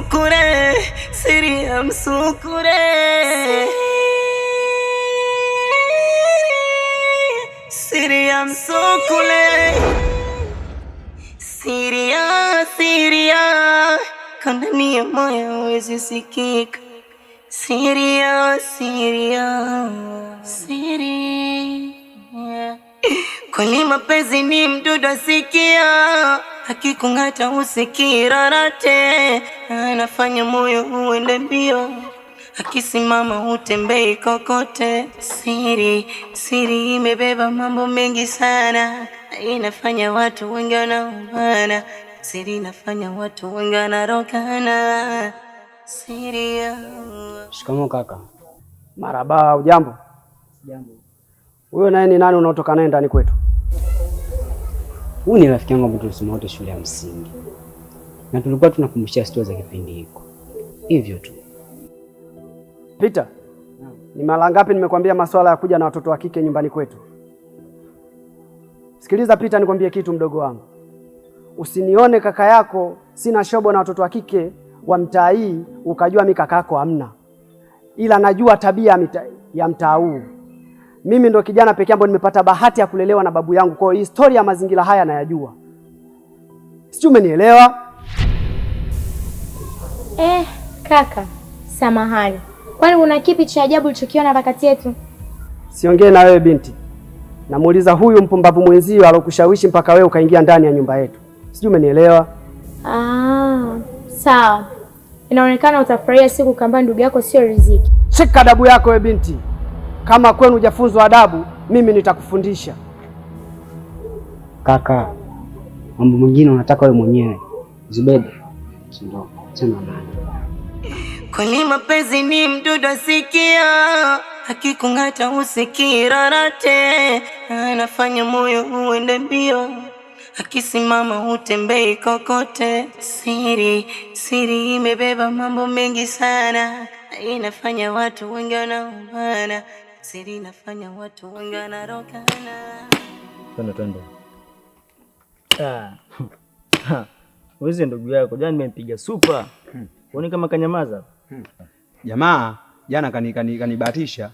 msukure, siri ya msukure, siri ya msukule, siri ya kandani ya moyo hawezi sikika, siri ya kweli mapenzi ni mdudu asikia, akikung'ata usikirarate, anafanya moyo uende mbio, akisimama utembei kokote. Siri imebeba mambo mengi sana, inafanya watu wengi wanaumana, siri inafanya watu wengi wanarogana. Siri ya... Shikamoo kaka. Marahaba, ujambo? Jambo. Huyo naye ni nani unaotoka naye ndani kwetu? Huyu ni rafiki yangu ambaye tulisoma wote shule ya msingi, na tulikuwa tunakumbushia stori za kipindi hiko. Hivyo tu. Peter, ni mara ngapi nimekwambia masuala ya kuja na watoto wa kike nyumbani kwetu? Sikiliza Peter, nikwambie kitu mdogo wangu. Usinione kaka yako sina shobo na watoto wa kike wa mtaa hii ukajua mimi kaka yako hamna. Ila najua tabia ya mtaa huu. Mimi ndo kijana pekee ambaye nimepata bahati ya kulelewa na babu yangu. Kwa hiyo historia ya mazingira haya nayajua. Sijui umenielewa? Kaka, samahani. Kwani una kipi cha ajabu ulichokiona kati yetu? Siongee na wewe binti. Namuuliza huyu mpumbavu mwenzio alokushawishi mpaka wewe ukaingia ndani ya nyumba yetu. Sijui umenielewa? Sawa. Inaonekana utafurahia siku kamba ndugu yako sio riziki. Shika adabu yako wewe binti. Kama kwenu hujafunzwa adabu, mimi nitakufundisha. Kaka, mambo mengine unataka wewe mwenyewe. Zubeda. Ndio, tena nani? Kweli mapenzi ni mdudu asikia, akikung'ata usikirarate, anafanya moyo uende mbio, akisimama utembei kokote. Siri imebeba mambo mengi sana, inafanya watu wengi wanaumana, siri inafanya watu wengi wanarogana. Twende. Wewe ndugu yako jana nimempiga super. Uone kama kanyamaza. Jamaa jana kanibahatisha,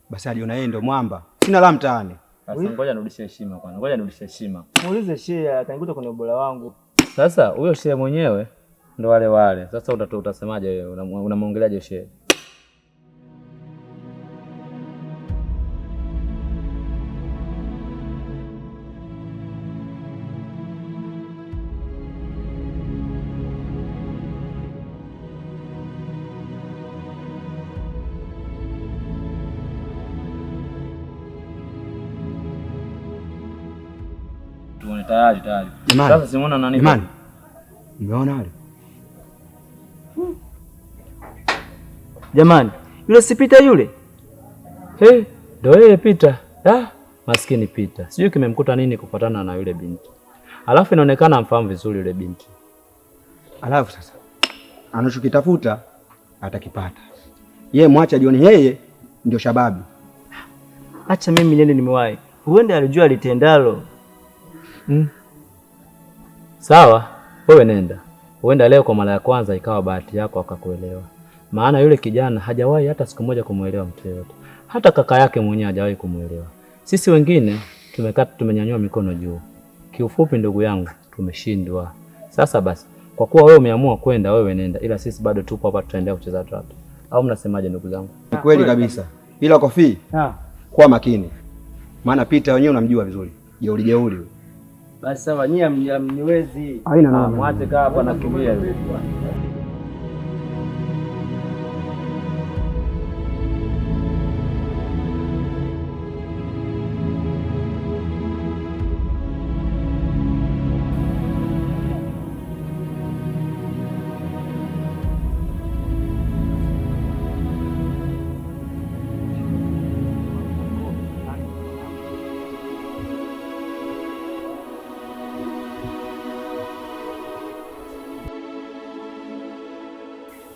basi aliona yeye ndo mwamba. Sina la mtaani. Sasa ngoja nirudishe heshima kwanza. Ngoja nirudishe heshima. Muulize shehe kanikuta kwenye ubora wangu. Sasa huyo shehe mwenyewe ndo wale. Sasa utasemaje wewe? Unamwongeleaje shehe? Tayari. Sasa simuona nani? Imani. Umeona wale? Jamani, yule si Peter yule? Ndio yeye Peter. Maskini Peter. Sijui kimemkuta nini kupatana na yule binti. Alafu inaonekana amfahamu vizuri yule binti. Alafu sasa anachokitafuta atakipata. Yeye mwacha jioni, yeye ndio shababi. Acha mimi nene nimewahi. Huenda alijua litendalo. Sawa, wewe nenda. Huenda leo kwa mara ya kwanza ikawa bahati yako akakuelewa. Maana yule kijana hajawahi hata siku moja kumuelewa mtu yote. Hata kaka yake mwenyewe hajawahi kumuelewa. Sisi wengine tumenyanyua mikono juu. Kiufupi ndugu yangu, tumeshindwa. Sasa basi, kwa kuwa wewe umeamua kwenda, wewe nenda. Ila sisi bado tupo hapa, tutaendelea kucheza draft. Au mnasemaje ndugu zangu? Ni kweli kabisa. Ila Kofi, kuwa makini. Maana Peter wenyewe unamjua vizuri. Jeuri. Basi sawa, nyie mniwezi. Haina noma. Mwache kaa hapa na kimbia.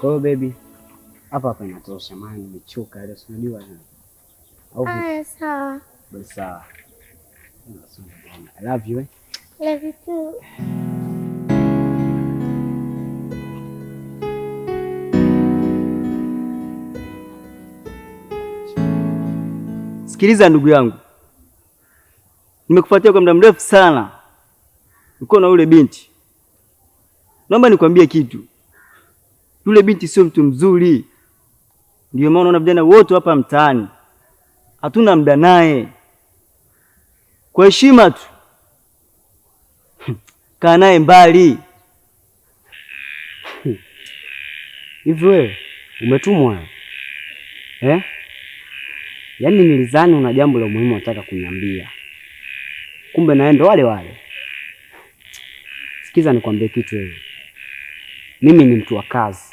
Kwa hiyo baby, hapa inatosha maana nimechoka leo, unajua. Sawa. Basi sawa. I love you. Love you too. Sikiliza ndugu yangu, nimekufuatia kwa muda mrefu sana, uko na yule binti. Naomba nikwambie kitu, yule binti sio mtu mzuri. Ndio maana unaona vijana wote hapa mtaani hatuna muda naye. Kwa heshima tu kaa naye mbali. Hivi wewe umetumwa eh? Yaani nilizani una jambo la muhimu unataka kuniambia, kumbe naenda wale wale. Sikiza nikwambie kitu wewe, mimi ni mtu wa kazi.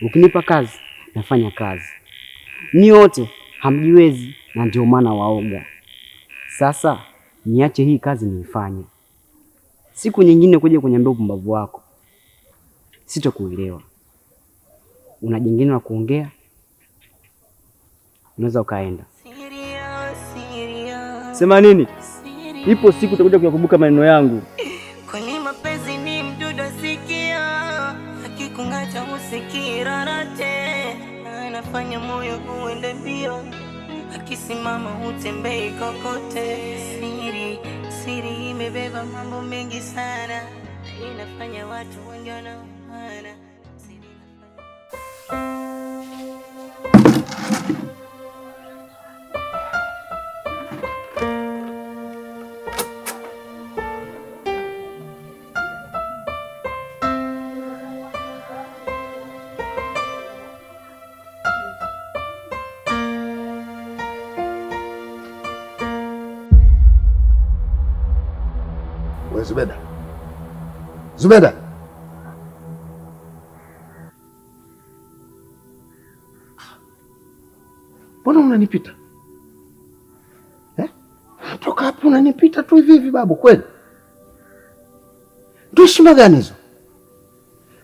Ukinipa kazi nafanya kazi. Ni wote hamjiwezi na ndio maana waoga. Sasa niache hii kazi niifanye, siku nyingine kuja kuniambia upumbavu wako sitokuelewa. Una jingine la kuongea, unaweza ukaenda. Sema nini? Ipo siku utakuja kuyakumbuka maneno yangu. Kwani mapenzi ni mdudu sikia, akikung'ata usikira rate, anafanya moyo uende mbio, akisimama utembei kokote. Siri imebeba mambo mengi sana, inafanya watu wengi wanaoana. Zubeda. Zubeda. Mbona unanipita? Toka hapo unanipita tu hivi hivi babu kweli? Ndio heshima gani hizo?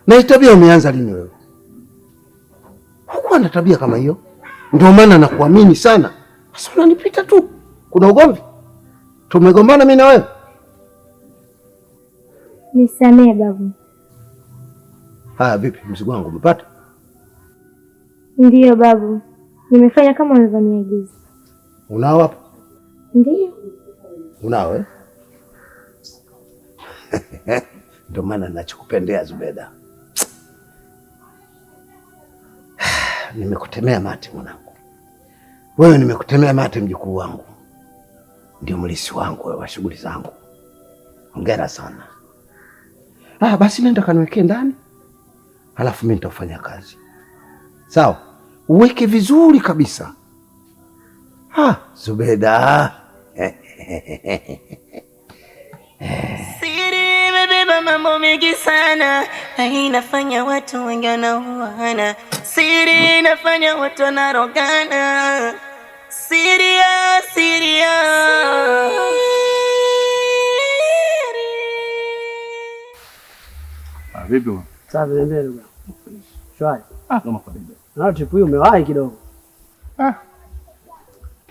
Na tabia umeanza lini wewe? Hukuwa na tabia kama hiyo. Ndio maana nakuamini sana. Sasa unanipita tu. Kuna ugomvi? Tumegombana mimi na wewe? Nisamehe babu. Haya vipi, mzigo wangu umepata? Ndiyo babu, nimefanya kama ulivyoniagiza. Unao hapo? Ndiyo. Unao eh? Ndio maana ninachokupendea Zubeda. Nimekutemea mate mwanangu. Wewe nimekutemea mate mjukuu wangu. Ndio mlisi wangu wewe wa shughuli zangu. Hongera sana. Basi nenda kaniwekee ndani. Halafu mimi nitafanya kazi. Sawa? Uweke vizuri kabisa. Zubeda. Siri imebeba mambo mengi sana, na inafanya watu wengi wanaoana. Siri inafanya watu wanarogana. Siri. Vipi mwa? Safi ndio ndugu. Shwari. Kama kawaida. Na trip hiyo umewahi kidogo.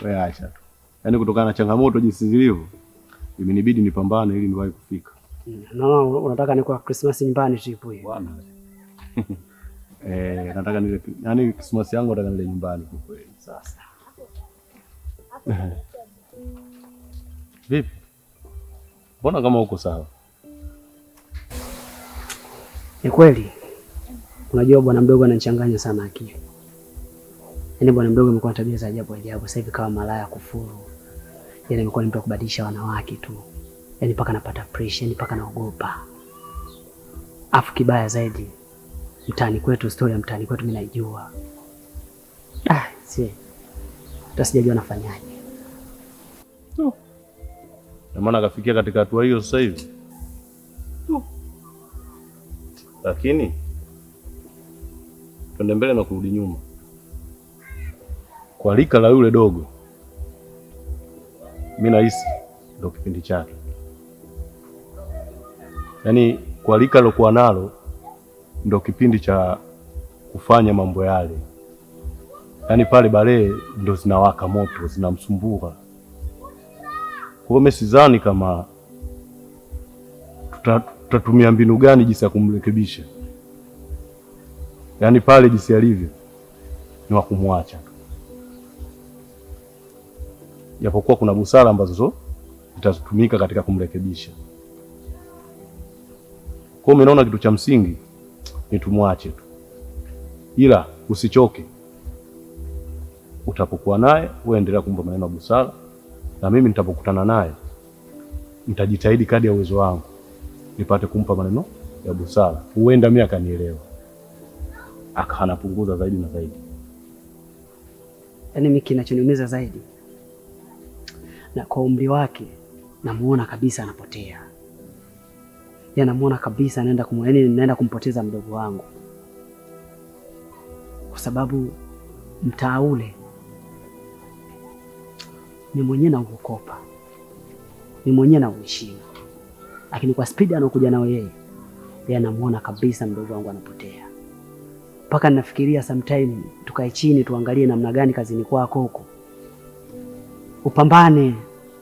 Wewe acha tu. Yaani kutokana na changamoto jinsi zilivyo, imenibidi nipambane ili niwahi kufika. No, unataka ni kwa Christmas nyumbani trip hiyo. Bwana. Nataka nile, yaani Christmas yangu nataka nile nyumbani kwa kweli. Sasa. Vipi? Mbona kama uko sawa? Ni kweli. Unajua bwana mdogo ananichanganya sana akili. Yaani bwana mdogo amekuwa na tabia za ajabu. Sasa hivi kama malaya kufuru. Yaani amekuwa ni mtu kubadilisha wanawake tu. Yaani paka napata pressure, yaani paka naogopa. Afu kibaya zaidi, mtaani kwetu, story ya mtaani kwetu mimi naijua. Sijajua nafanyaje. Na maana akafikia katika hatua hiyo sasa hivi. Lakini twende mbele na kurudi nyuma. Kwa lika la yule dogo, mimi nahisi ndio kipindi chake. Yaani kwa lika lokuwa nalo ndio kipindi cha kufanya mambo yale. Yaani pale balee ndio zinawaka moto, zinamsumbua. Kwa hiyo sidhani kama tutatumia mbinu gani jinsi ya kumrekebisha. Yaani pale jinsi alivyo ni wa kumwacha. japokuwa kuna busara ambazo zitatumika katika kumrekebisha. Kwa hiyo naona kitu cha msingi ni tumwache tu, ila usichoke. Utapokuwa naye wewe endelea kumpa maneno ya busara, na mimi nitapokutana naye nitajitahidi kadri ya uwezo wangu nipate kumpa maneno ya busara. Huenda mimi akanielewa, akanapunguza zaidi na zaidi. Yaani mimi kinachoniumiza zaidi, na kwa umri wake namuona kabisa anapotea. Namuona kabisa naenda kumpoteza mdogo wangu, kwa sababu mtaa ule ni mwenyewe na ukopa, ni mwenyewe na uheshimu, lakini kwa spidi anakuja nao yeye anamuona kabisa mdogo wangu anapotea. Mpaka ninafikiria sometime tukae chini tuangalie namna gani kazini kwako huko upambane,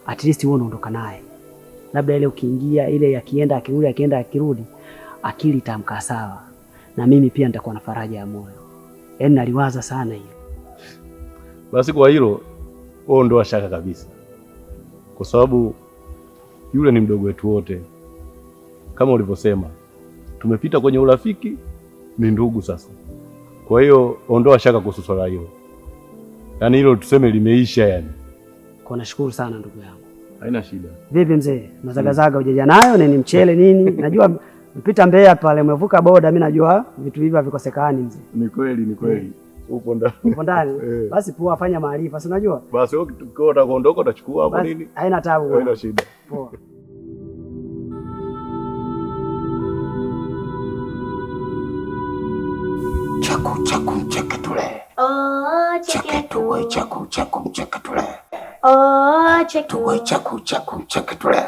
at least wewe unaondoka naye, labda ile ukiingia ile akienda akirudi akili itamkaa sawa, na mimi pia nitakuwa na faraja ya moyo. Yaani naliwaza sana hiyo. Basi kwa hilo wewe ondoa shaka kabisa, kwa sababu yule ni mdogo wetu wote. Kama ulivyosema, tumepita kwenye urafiki, ni ndugu sasa. Kwa hiyo ondoa shaka kuhusu swala hilo, yaani hilo tuseme limeisha yani. Kwa nashukuru sana ndugu yangu. Haina shida. Vipi mzee? Mazagazaga hujaja nayo nini, mchele nini? Najua mpita Mbeya pale umevuka boda, mimi najua vitu hivi havikosekani mzee. Ni kweli. Upo ndani. Upo ndani. Basi poa, fanya maarifa, si unajua? Basi ukitoka utaondoka utachukua hapo nini? Haina taabu. Haina shida. Poa. Chaku mcheketule. Oh, Cheketu chaku mcheketule. Oh, cheketu. Tuwe chaku mcheketule.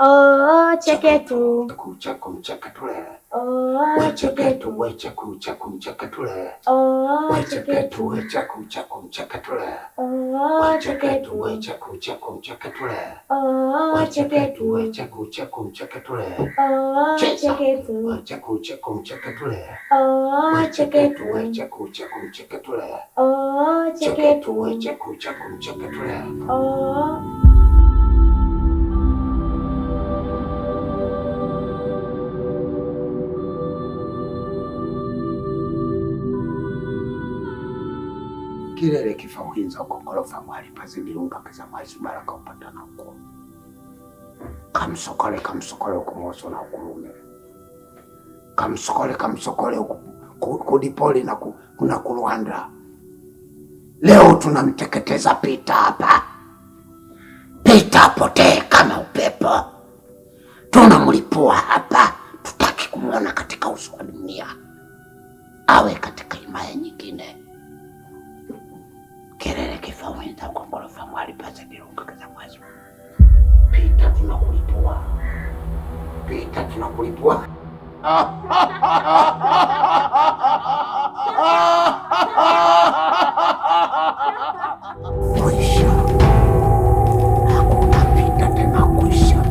Oh, cheketu. Chaku mcheketule. Oh, Cheketu we chaku mcheketule. Oh, Cheketu we chaku mcheketule. Oh, Cheketu we chaku mcheketule. Oh, Cheketu we chaku mcheketule. Oh, cheketu we chaku mcheketule. Oh, Cheketu we chaku mcheketule. Oh, Cheketu we chaku mcheketule. Oh. Kilele kifauhinza ukongolofa mwali pazibirunga keza mwali baraka upatana uko. Kamsokole ukumoso na ukulume. Kamsokole kudipoli na kuna Kulwanda. Leo tunamteketeza Pita hapa. Pita potee kama upepo. Tunamlipua hapa, tutaki kumuona katika uso wa dunia. Awe katika himaya nyingine. Kilele kifauhinza ukongolofa mwali pazibirunga keza mwali. Pita tunakulipua. Kwisha. Hakuna Pita tena kwisha.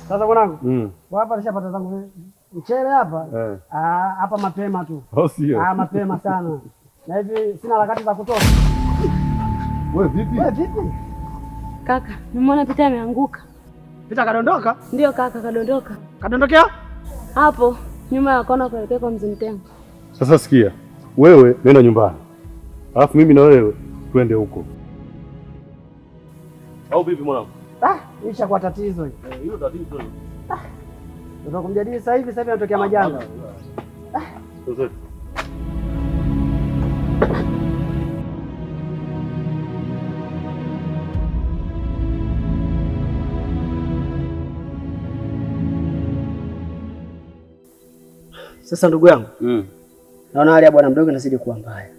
Sasa mwanangu, hapa nishapata zangu mchele hapa. Hapa mapema tu. Sio? Mapema sana. Na hivi sina harakati za kutoka. Wewe vipi? Kaka, nimeona Pita ameanguka. Pita kadondoka? Ndio kaka, kadondoka. Kadondokea? Hapo nyuma ya kona kuelekea kwa Mzee Mtengo. Sasa sikia, wewe nenda nyumbani, alafu mimi na wewe twende huko. Au vipi mwanangu? Isha kwa tatizo hili. Hilo tatizo. Ndio kumjadili sasa hivi anatokea majanga. Sasa ndugu yangu, naona hali ya bwana mdogo inazidi kuwa mbaya.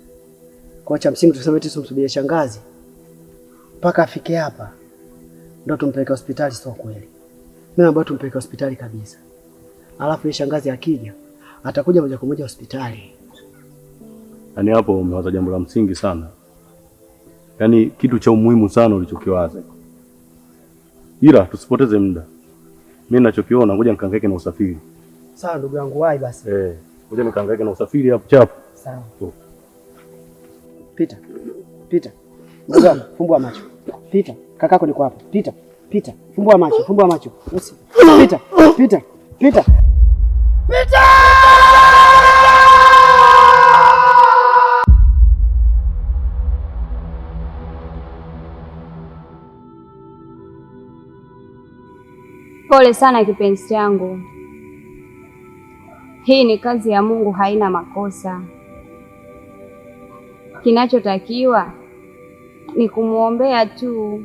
Kwa cha msingi tuseme eti tumsubirie shangazi mpaka afike hapa ndio tumpeleke hospitali, sio kweli. Mimi naomba tumpeleke hospitali kabisa. Alafu ile shangazi akija atakuja moja kwa moja hospitali. Yaani hapo umewaza jambo la msingi sana. Yaani kitu cha umuhimu sana ulichokiwaza. Ila tusipoteze muda. Mimi ninachokiona ngoja nikahangaike na usafiri. Sawa ndugu yangu, wahi basi. Ngoja nikahangaike na usafiri hapo chapo. Sawa. Pita. Ndugu yangu, fumbua macho. Pita. Kakako niko hapa. Pita. Fumbua macho. Usi. Pita. Pole sana kipenzi changu. Hii ni kazi ya Mungu, haina makosa. Kinachotakiwa ni kumwombea tu.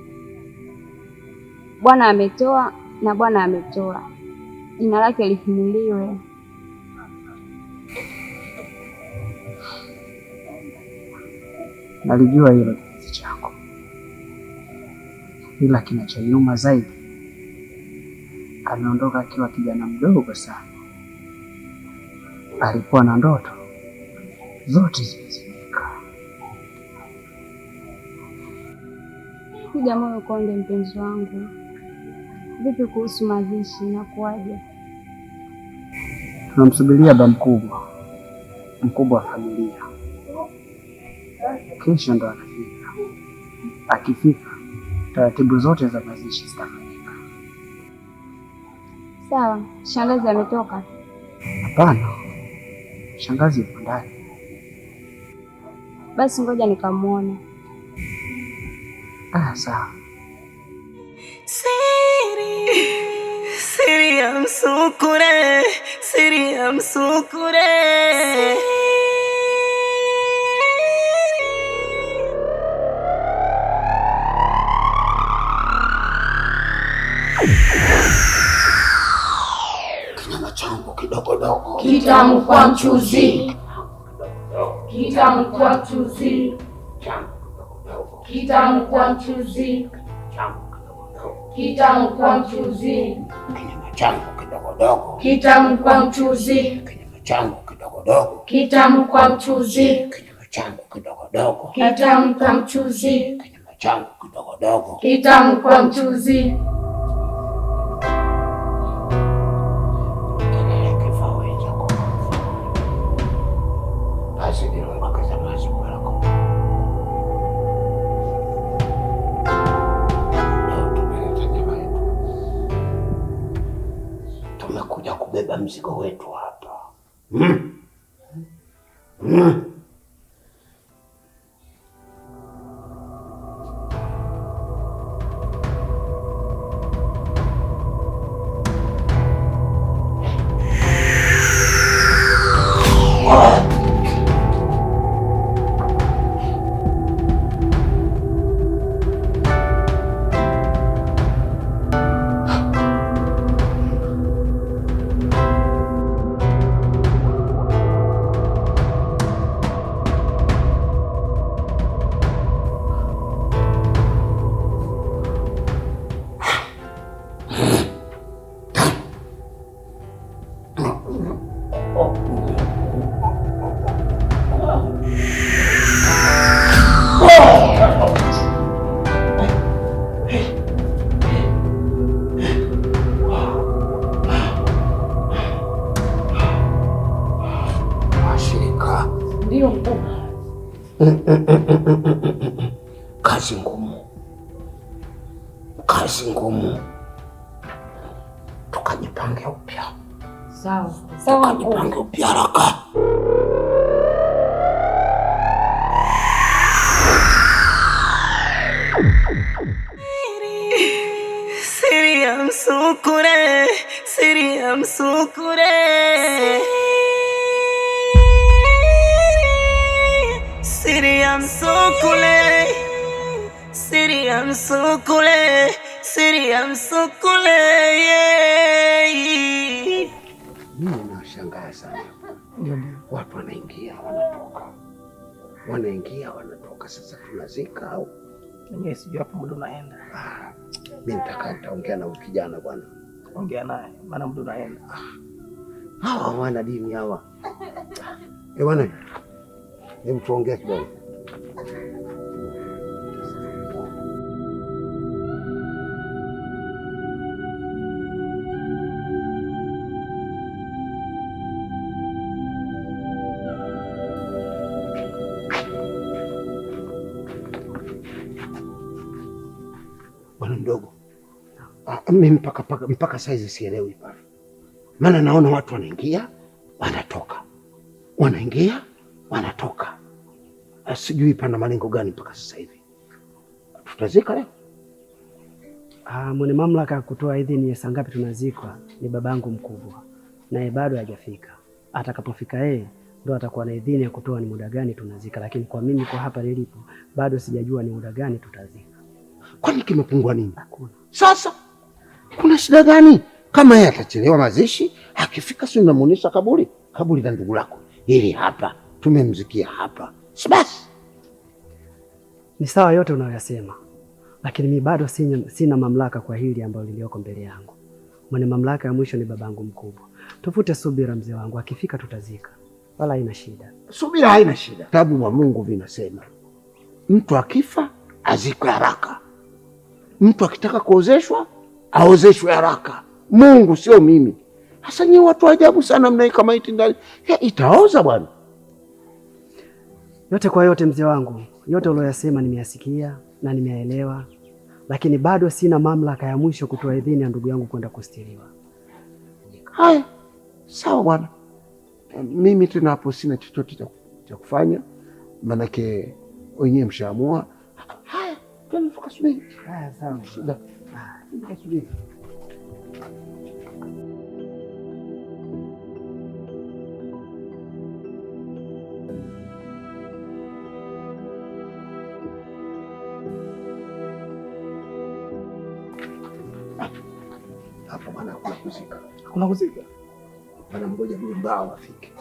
Bwana ametoa na Bwana ametoa. Jina lake lihimidiwe. Nalijua hilo kipenzi chako. Ila kinachoniuma zaidi, ameondoka akiwa kijana mdogo sana. Alikuwa na ndoto zote zimezimika. Piga moyo konde mpenzi wangu. Vipi kuhusu mazishi na kuaje? Tunamsubiria baba mkubwa wa familia. Kesho ndo anafika. Akifika taratibu zote za mazishi zitafanyika. Sawa, shangazi ametoka? Hapana, shangazi yuko ndani. Basi ngoja nikamuone. Sawa. Siri ya msukure. Kinyama changu kidogodogo kitamu kwa mchuzi. Kitamu kwa mchuzi. Kitamu kwa mchuzi. Kitamu kwa mchuzi. Kinyama changu kidogodogo Kitamu kwa mchuzi. Kinyama changu kidogodogo Kitamu kwa mchuzi. Kinyama changu kidogodogo Kitamu kwa mchuzi. Kinyama changu kidogodogo Kitamu kwa mchuzi. Tumekuja kubeba mzigo wetu hapa. Ndio mkubwa. Kazi ngumu. Tukajipange upya. Sawa. Tukajipange upya haraka. msukure, siri ya msukure, siri ya msukule, siri ya msukule, siri ya msukule. Mimi nashangaa sana. Watu wanaingia wanatoka, wanaingia wanatoka. Sasa tunazika au Mwenyewe sijui hapo muda unaenda. Mimi nitaongea na kijana bwana. Ongea naye maana muda unaenda. Hawa wana dini hawa. Bwana. Hebu tuongee kidogo. Bwana mdogo, mimi mpaka saizi sielewi pale, maana naona watu wanaingia wanatoka, wanaingia wanatoka, sijui pana malengo gani mpaka sasa hivi. Tutazika leo? Mwenye mamlaka ya kutoa idhini ya saa ngapi tunazikwa ni babangu mkubwa, naye bado hajafika. Atakapofika yeye ndo atakuwa na idhini ya kutoa ni muda gani tunazika, lakini kwa mimi kwa hapa nilipo bado sijajua ni muda gani tutazika. Kwani kimepungua nini? Hakuna. Sasa kuna shida gani? Kama yeye atachelewa mazishi, akifika si unamuonesha kaburi la ndugu lako hili hapa, tumemzikia hapa, si basi? Ni sawa yote unayoyasema, lakini mimi bado sina mamlaka kwa hili ambalo lilioko mbele yangu. Mwenye mamlaka ya mwisho ni babangu mkubwa. Tuvute subira mzee wangu, akifika tutazika, wala haina shida. Subira haina shida. Kitabu wa Mungu vinasema mtu akifa azikwe haraka, mtu akitaka kuozeshwa aozeshwe haraka. Mungu sio mimi. Hasa nyinyi watu ajabu sana, mnaika maiti ndani, itaoza bwana. Yote kwa yote mzee wangu, yote uliyosema nimeyasikia na nimeelewa, lakini bado sina mamlaka ya mwisho kutoa idhini ya ndugu yangu kwenda kustiriwa. Haya, sawa bwana. Mimi tena hapo sina chochote cha kufanya, manake wenyewe mshaamua. Haya, twende tukasubiri. Haya, sawa. Shida. Tukasubiri. Hapa bwana hakuna kuzika. Hakuna kuzika? Bwana mmoja mbao afike.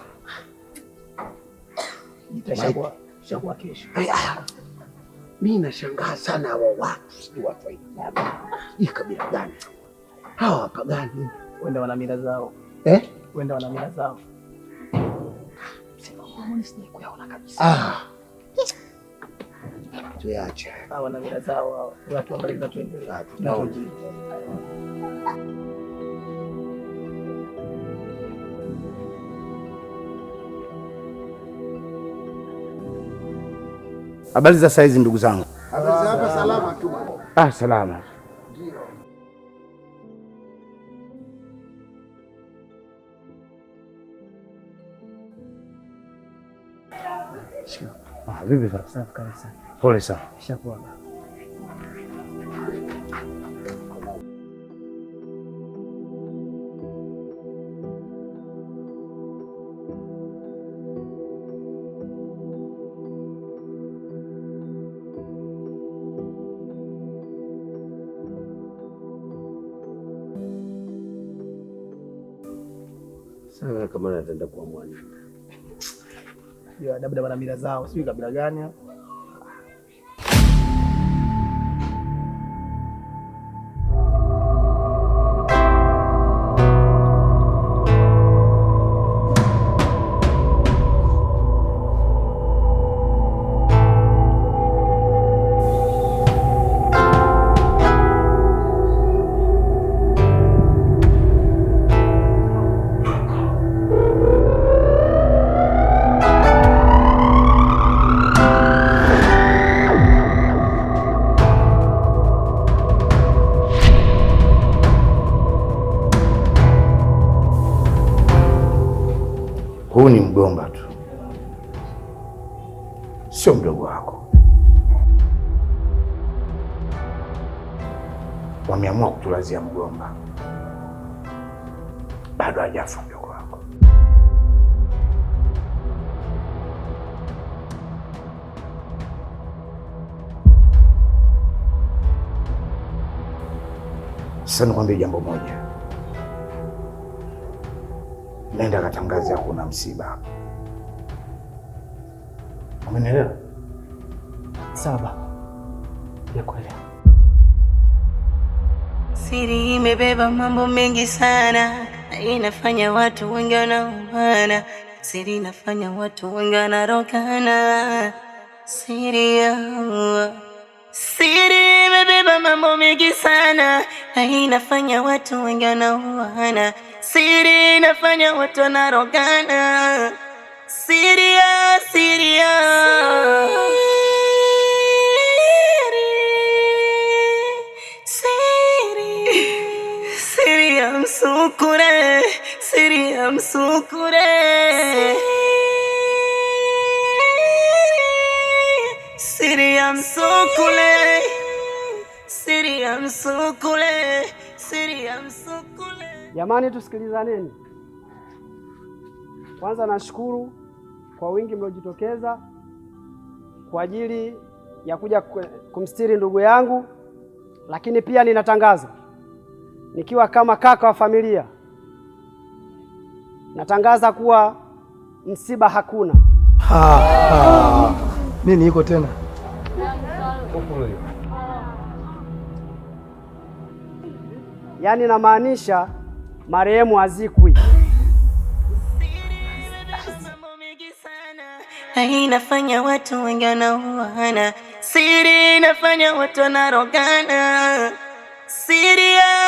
Itakuwa kesho. Mimi nashangaa sana hawa watu, si watu aina hii kabila gani? Hawa wapagani. Wenda wana mila zao. Wenda wana mila zao. Sina kuyaona kabisa. Tuache. Hawa wana mila zao, watu ambao tuendelea. Habari za saizi ndugu zangu? Habari za hapa salama tu. Salama. Vipi sasa? Safi kabisa. Pole sana. Shakuwa. Sasa kama natenda kwa mwana. Labda wana mila zao, sijui kabila gani. Huu ni mgomba tu, sio mdogo wako. wameamua kutulazia mgomba. Bado hajafa mdogo wako. Sasa nikwambie jambo moja, nenda katangaza kuna msiba. Umenielewa? Sawa, nakuelewa. Siri imebeba mambo mengi sana, na inafanya watu wengi wanaumana. Siri inafanya watu wengi wanarogana. Siri imebeba mambo mengi sana, na inafanya watu wengi wanauana. Siri inafanya watu wanarogana. Siri ya msukure, siri ya msukure, siri ya msukule, siri ya msukule, siri ya msukule. Jamani, tusikilizaneni. Kwanza nashukuru kwa wingi mliojitokeza kwa ajili ya kuja kumstiri ndugu yangu, lakini pia ninatangaza nikiwa kama kaka wa familia, natangaza kuwa msiba hakuna. Nini iko tena? Yaani namaanisha marehemu hazikwi. Inafanya watu wengi wanauana. Siri inafanya watu wanarogana. Siri ya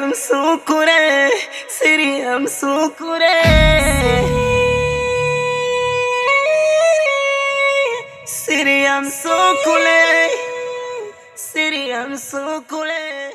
msukure, siri ya msukure, siri ya msukule, siri ya msukule.